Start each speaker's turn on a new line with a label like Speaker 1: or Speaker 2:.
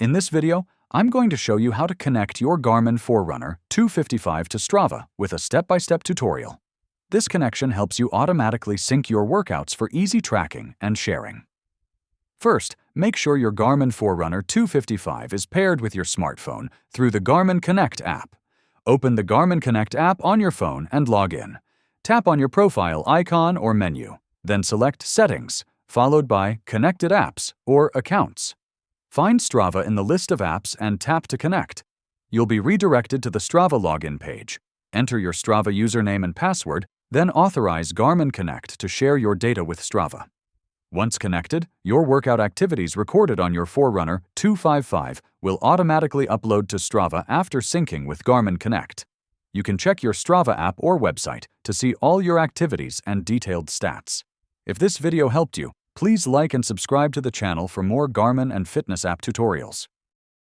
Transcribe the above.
Speaker 1: In this video, I'm going to show you how to connect your Garmin Forerunner 255 to Strava with a step-by-step tutorial. This connection helps you automatically sync your workouts for easy tracking and sharing. First, make sure your Garmin Forerunner 255 is paired with your smartphone through the Garmin Connect app. Open the Garmin Connect app on your phone and log in. Tap on your profile icon or menu, then select Settings, followed by Connected Apps or Accounts. Find Strava in the list of apps and tap to connect. You'll be redirected to the Strava login page. Enter your Strava username and password, then authorize Garmin Connect to share your data with Strava. Once connected, your workout activities recorded on your Forerunner 255 will automatically upload to Strava after syncing with Garmin Connect. You can check your Strava app or website to see all your activities and detailed stats. If this video helped you, please like and subscribe to the channel for more Garmin and fitness app tutorials.